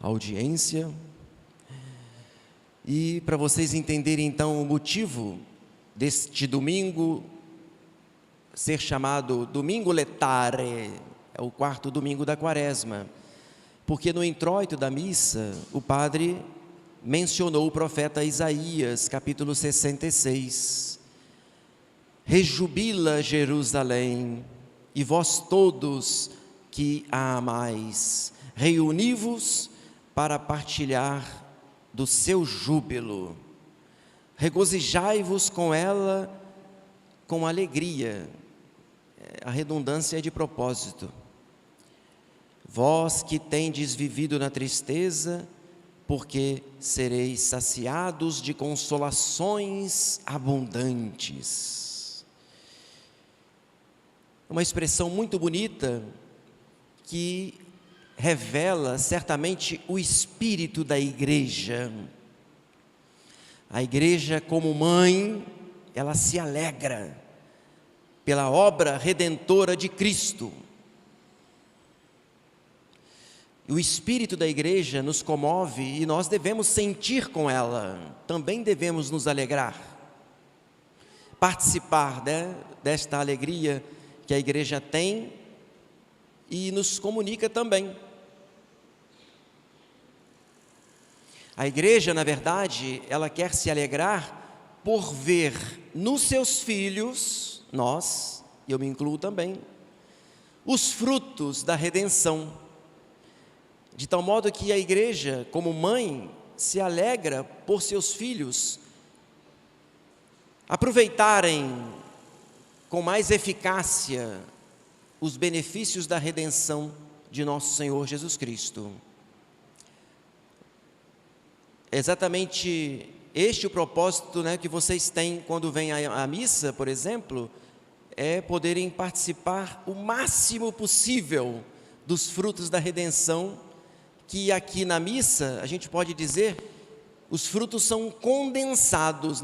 audiência. E para vocês entenderem então o motivo deste domingo ser chamado Domingo Letare, é o quarto domingo da Quaresma, porque no introito da missa o padre mencionou o profeta Isaías, capítulo 66. Rejubila Jerusalém, e vós todos que a amais, reuni-vos para partilhar do seu júbilo. Regozijai-vos com ela com alegria. A redundância é de propósito. Vós que tendes vivido na tristeza, porque sereis saciados de consolações abundantes. Uma expressão muito bonita que revela certamente o espírito da igreja. A igreja, como mãe, ela se alegra pela obra redentora de Cristo. O espírito da igreja nos comove e nós devemos sentir com ela, também devemos nos alegrar, participar desta alegria que a igreja tem e nos comunica também. A igreja, na verdade, ela quer se alegrar por ver nos seus filhos, nós, e eu me incluo também, os frutos da redenção. De tal modo que a igreja, como mãe, se alegra por seus filhos aproveitarem com mais eficácia os benefícios da redenção de nosso Senhor Jesus Cristo. É exatamente este o propósito, que vocês têm quando vêm à missa, por exemplo, é poderem participar o máximo possível dos frutos da redenção, que aqui na missa, a gente pode dizer, os frutos são condensados,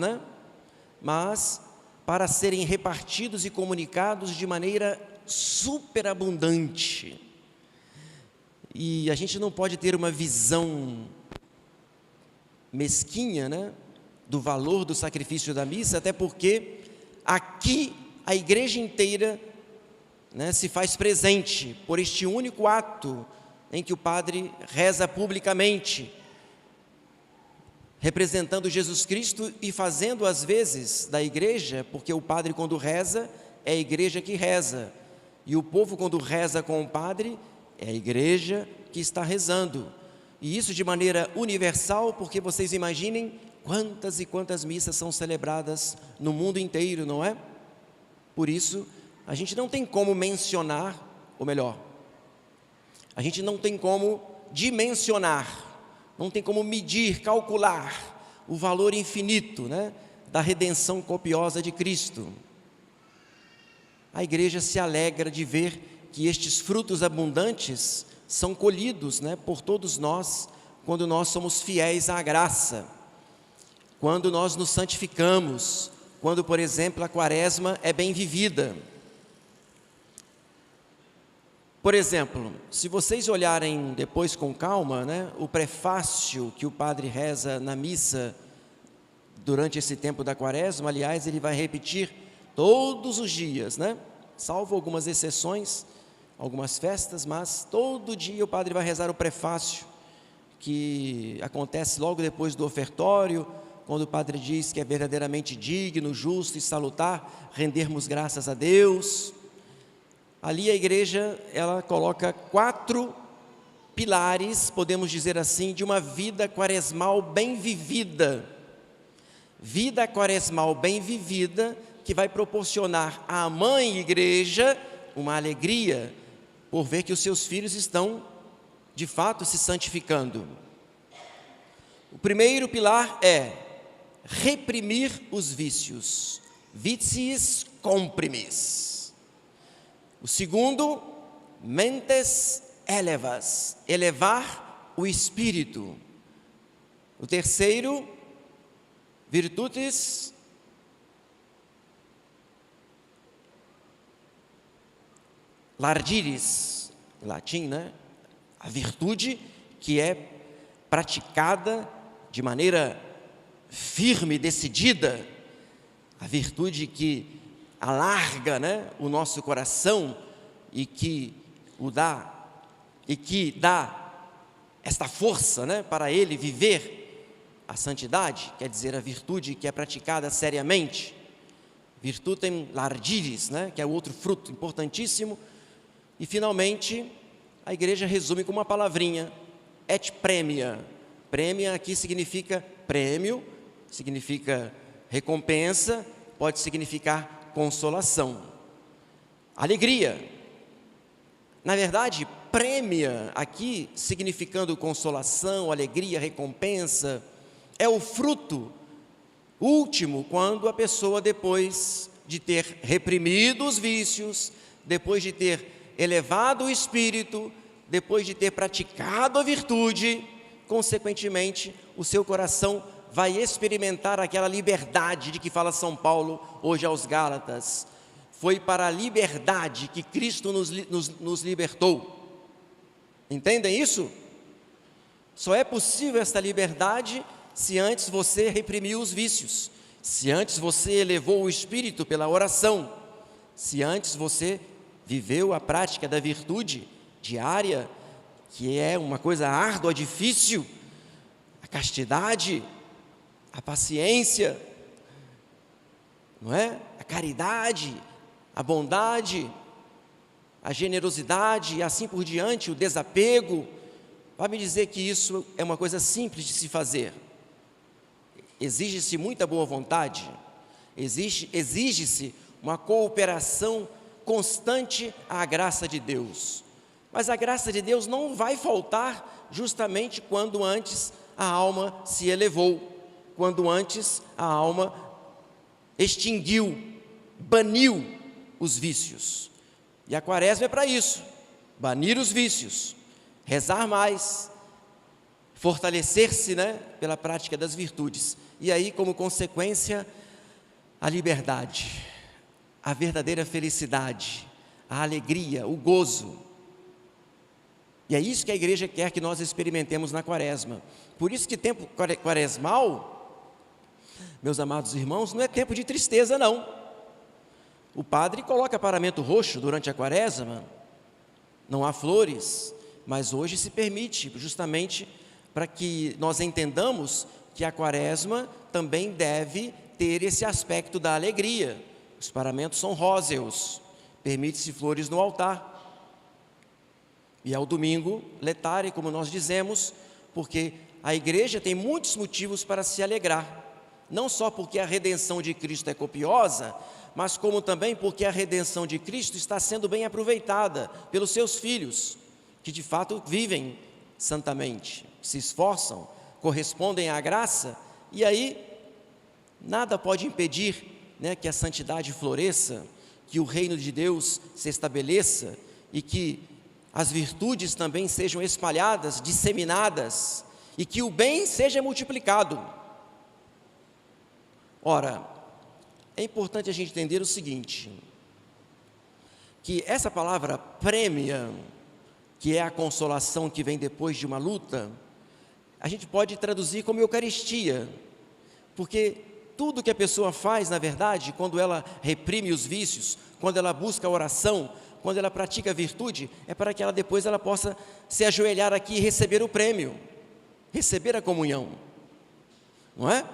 mas para serem repartidos e comunicados de maneira superabundante. E a gente não pode ter uma visão mesquinha, do valor do sacrifício da missa, até porque aqui a igreja inteira, se faz presente por este único ato em que o padre reza publicamente, representando Jesus Cristo e fazendo às vezes da igreja, porque o padre quando reza, é a igreja que reza, e o povo quando reza com o padre, é a igreja que está rezando, e isso de maneira universal, porque vocês imaginem quantas e quantas missas são celebradas no mundo inteiro, não é? Por isso, a gente não tem como mencionar, ou melhor, a gente não tem como dimensionar, não tem como medir, calcular o valor infinito, da redenção copiosa de Cristo. A igreja se alegra de ver que estes frutos abundantes são colhidos, por todos nós, quando nós somos fiéis à graça, quando nós nos santificamos, quando, por exemplo, a quaresma é bem vivida. Por exemplo, se vocês olharem depois com calma, o prefácio que o padre reza na missa durante esse tempo da quaresma, aliás, ele vai repetir todos os dias, salvo algumas exceções, algumas festas, mas todo dia o padre vai rezar o prefácio, que acontece logo depois do ofertório, quando o padre diz que é verdadeiramente digno, justo e salutar rendermos graças a Deus. Ali a igreja, ela coloca 4 pilares, podemos dizer assim, de uma vida quaresmal bem vivida. Vida quaresmal bem vivida, que vai proporcionar à mãe igreja uma alegria por ver que os seus filhos estão, de fato, se santificando. O primeiro pilar é reprimir os vícios, vitiis comprimis. O segundo, mentes elevas, elevar o espírito. O terceiro, virtudes lardiris, em latim, a virtude que é praticada de maneira firme, decidida, a virtude que alarga, né, o nosso coração e que dá esta força, né, para ele viver a santidade, quer dizer, a virtude que é praticada seriamente. Virtutem lardiris, né, que é outro fruto importantíssimo. E finalmente, a igreja resume com uma palavrinha, et premia. Premia aqui significa prêmio, significa recompensa, pode significar consolação. Alegria. Na verdade, premia aqui, significando consolação, alegria, recompensa, é o fruto último quando a pessoa, depois de ter reprimido os vícios, depois de ter elevado o espírito, depois de ter praticado a virtude, consequentemente, o seu coração vai experimentar aquela liberdade de que fala São Paulo hoje aos Gálatas. Foi para a liberdade que Cristo nos libertou. Entendem isso? Só é possível esta liberdade se antes você reprimiu os vícios, se antes você elevou o espírito pela oração, se antes você viveu a prática da virtude diária, que é uma coisa árdua, difícil, a castidade, a paciência, não é? A caridade, a bondade, a generosidade e assim por diante, o desapego. Vai me dizer que isso é uma coisa simples de se fazer. Exige-se muita boa vontade, exige-se uma cooperação constante à graça de Deus. Mas a graça de Deus não vai faltar justamente quando antes a alma se elevou, quando antes a alma extinguiu, baniu os vícios. E a quaresma é para isso, banir os vícios, rezar mais, fortalecer-se, né, pela prática das virtudes. E aí, como consequência, a liberdade, a verdadeira felicidade, a alegria, o gozo. E é isso que a igreja quer que nós experimentemos na quaresma. Por isso que tempo quaresmal, meus amados irmãos, não é tempo de tristeza, não. O padre coloca paramento roxo durante a quaresma, não há flores, mas hoje se permite, justamente para que nós entendamos que a quaresma também deve ter esse aspecto da alegria. Os paramentos são róseos, permite-se flores no altar. E ao domingo, letare, como nós dizemos, porque a igreja tem muitos motivos para se alegrar. Não só porque a redenção de Cristo é copiosa, mas como também porque a redenção de Cristo está sendo bem aproveitada pelos seus filhos, que de fato vivem santamente, se esforçam, correspondem à graça, e aí nada pode impedir, né, que a santidade floresça, que o reino de Deus se estabeleça e que as virtudes também sejam espalhadas, disseminadas, e que o bem seja multiplicado. Ora, é importante a gente entender o seguinte, que essa palavra prêmia, que é a consolação que vem depois de uma luta, a gente pode traduzir como Eucaristia, porque tudo que a pessoa faz, na verdade, quando ela reprime os vícios, quando ela busca a oração, quando ela pratica a virtude, é para que ela depois ela possa se ajoelhar aqui e receber o prêmio, receber a comunhão, não é?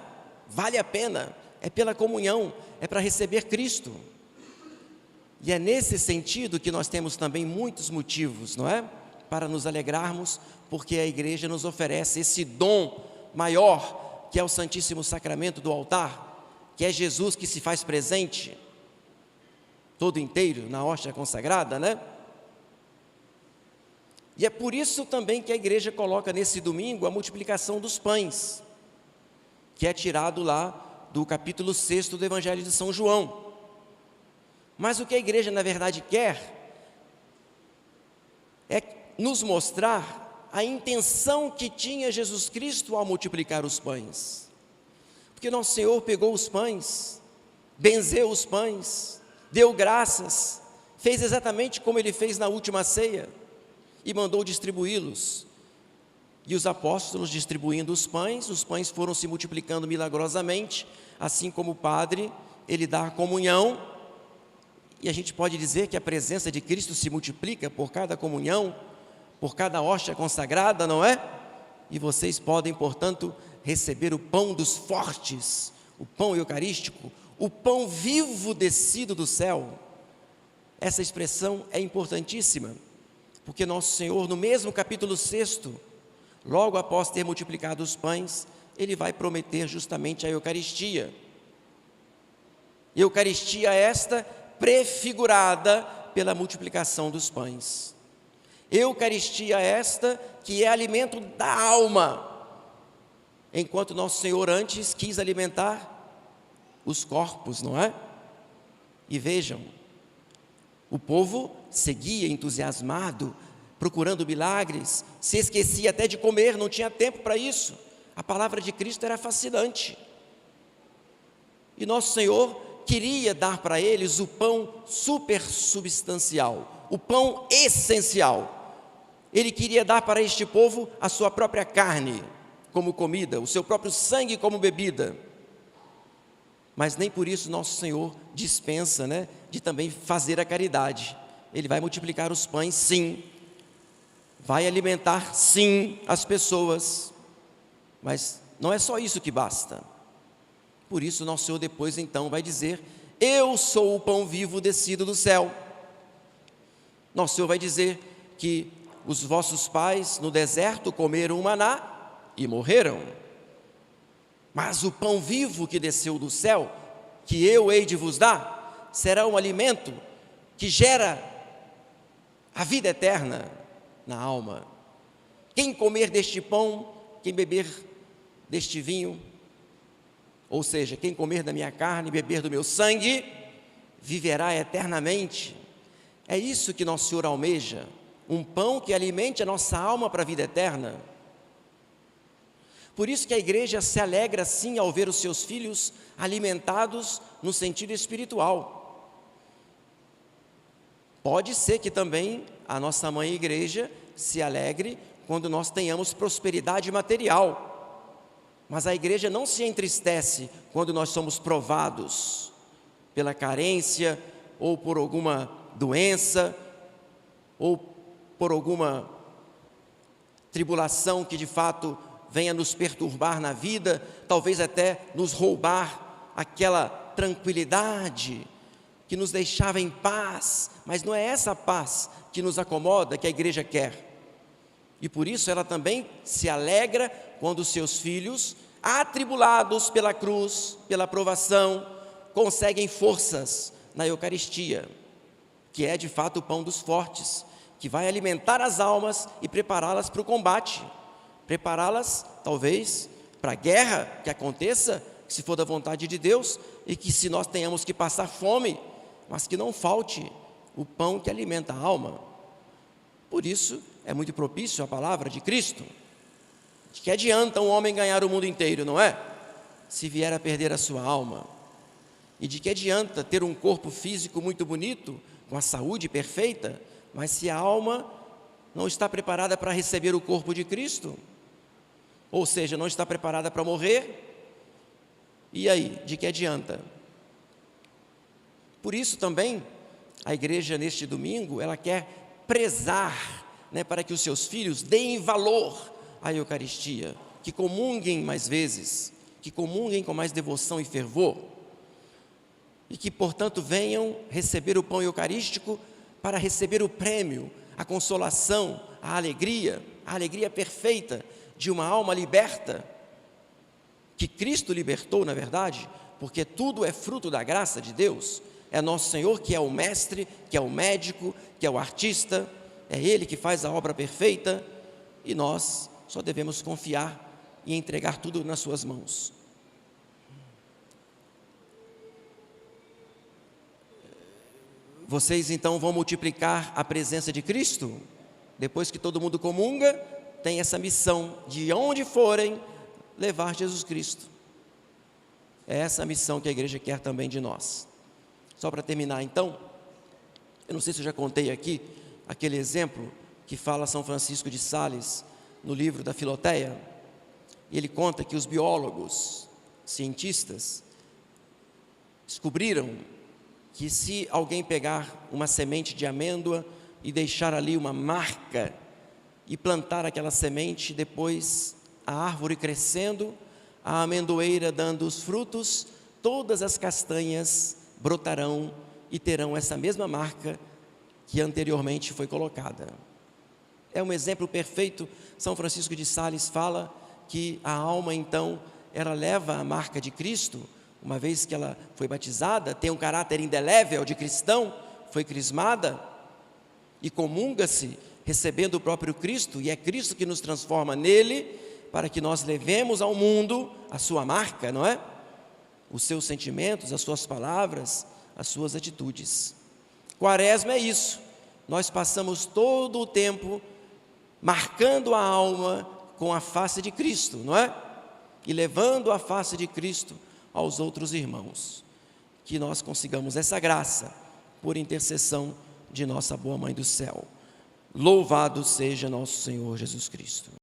Vale a pena, é pela comunhão, é para receber Cristo. E é nesse sentido que nós temos também muitos motivos, não é? Para nos alegrarmos, porque a igreja nos oferece esse dom maior, que é o Santíssimo Sacramento do altar, que é Jesus que se faz presente, todo inteiro, na hóstia consagrada, né? E é por isso também que a igreja coloca nesse domingo a multiplicação dos pães, que é tirado lá do capítulo 6 do Evangelho de São João. Mas o que a igreja na verdade quer é nos mostrar a intenção que tinha Jesus Cristo ao multiplicar os pães. Porque nosso Senhor pegou os pães, benzeu os pães, deu graças, fez exatamente como Ele fez na última ceia e mandou distribuí-los. E os apóstolos distribuindo os pães foram se multiplicando milagrosamente, assim como o Padre, ele dá a comunhão, e a gente pode dizer que a presença de Cristo se multiplica por cada comunhão, por cada hóstia consagrada, não é? E vocês podem, portanto, receber o pão dos fortes, o pão eucarístico, o pão vivo descido do céu. Essa expressão é importantíssima, porque Nosso Senhor, no mesmo capítulo 6, logo após ter multiplicado os pães, Ele vai prometer justamente a Eucaristia. Eucaristia esta prefigurada pela multiplicação dos pães. Eucaristia esta que é alimento da alma, enquanto Nosso Senhor antes quis alimentar os corpos, não é? E vejam, o povo seguia entusiasmado, procurando milagres, se esquecia até de comer, não tinha tempo para isso. A palavra de Cristo era fascinante. E Nosso Senhor queria dar para eles o pão supersubstancial, o pão essencial. Ele queria dar para este povo a sua própria carne como comida, o seu próprio sangue como bebida. Mas nem por isso Nosso Senhor dispensa, de também fazer a caridade. Ele vai multiplicar os pães, sim. Vai alimentar, sim, as pessoas. Mas não é só isso que basta. Por isso Nosso Senhor depois então vai dizer: eu sou o pão vivo descido do céu. Nosso Senhor vai dizer que os vossos pais no deserto comeram o maná e morreram. Mas o pão vivo que desceu do céu, que eu hei de vos dar, será um alimento que gera a vida eterna na alma. Quem comer deste pão, quem beber deste vinho, ou seja, quem comer da minha carne e beber do meu sangue, viverá eternamente. É isso que Nosso Senhor almeja, um pão que alimente a nossa alma para a vida eterna. Por isso que a igreja se alegra sim ao ver os seus filhos alimentados no sentido espiritual. Pode ser que também a nossa mãe igreja se alegre quando nós tenhamos prosperidade material, mas a igreja não se entristece quando nós somos provados pela carência, ou por alguma doença, ou por alguma tribulação que de fato venha nos perturbar na vida, talvez até nos roubar aquela tranquilidade que nos deixava em paz, mas não é essa paz que nos acomoda, que a igreja quer. E por isso ela também se alegra quando os seus filhos, atribulados pela cruz, pela provação, conseguem forças na Eucaristia, que é de fato o pão dos fortes, que vai alimentar as almas e prepará-las para o combate, prepará-las talvez para a guerra que aconteça, se for da vontade de Deus, e que se nós tenhamos que passar fome, mas que não falte o pão que alimenta a alma. Por isso é muito propício a palavra de Cristo. De que adianta um homem ganhar o mundo inteiro, não é? Se vier a perder a sua alma. E de que adianta ter um corpo físico muito bonito, com a saúde perfeita, mas se a alma não está preparada para receber o corpo de Cristo, ou seja, não está preparada para morrer, e aí, de que adianta? Por isso também, a igreja neste domingo, ela quer prezar, para que os seus filhos deem valor à Eucaristia, que comunguem mais vezes, que comunguem com mais devoção e fervor, e que, portanto, venham receber o pão eucarístico para receber o prêmio, a consolação, a alegria perfeita de uma alma liberta, que Cristo libertou, na verdade, porque tudo é fruto da graça de Deus. É Nosso Senhor que é o mestre, que é o médico, que é o artista, é Ele que faz a obra perfeita, e nós só devemos confiar e entregar tudo nas suas mãos. Vocês então vão multiplicar a presença de Cristo? Depois que todo mundo comunga, tem essa missão de onde forem, levar Jesus Cristo. É essa a missão que a igreja quer também de nós. Só para terminar então, eu não sei se eu já contei aqui, aquele exemplo que fala São Francisco de Sales, no livro da Filoteia, e ele conta que os biólogos, cientistas, descobriram que se alguém pegar uma semente de amêndoa e deixar ali uma marca e plantar aquela semente, depois a árvore crescendo, a amendoeira dando os frutos, todas as castanhas brotarão e terão essa mesma marca que anteriormente foi colocada. É um exemplo perfeito. São Francisco de Sales fala que a alma, então, ela leva a marca de Cristo, uma vez que ela foi batizada, tem um caráter indelével de cristão, foi crismada e comunga-se recebendo o próprio Cristo, e é Cristo que nos transforma nele, para que nós levemos ao mundo a sua marca, não é? Os seus sentimentos, as suas palavras, as suas atitudes. Quaresma é isso. Nós passamos todo o tempo marcando a alma com a face de Cristo, não é? E levando a face de Cristo aos outros irmãos. Que nós consigamos essa graça por intercessão de nossa boa Mãe do céu. Louvado seja nosso Senhor Jesus Cristo.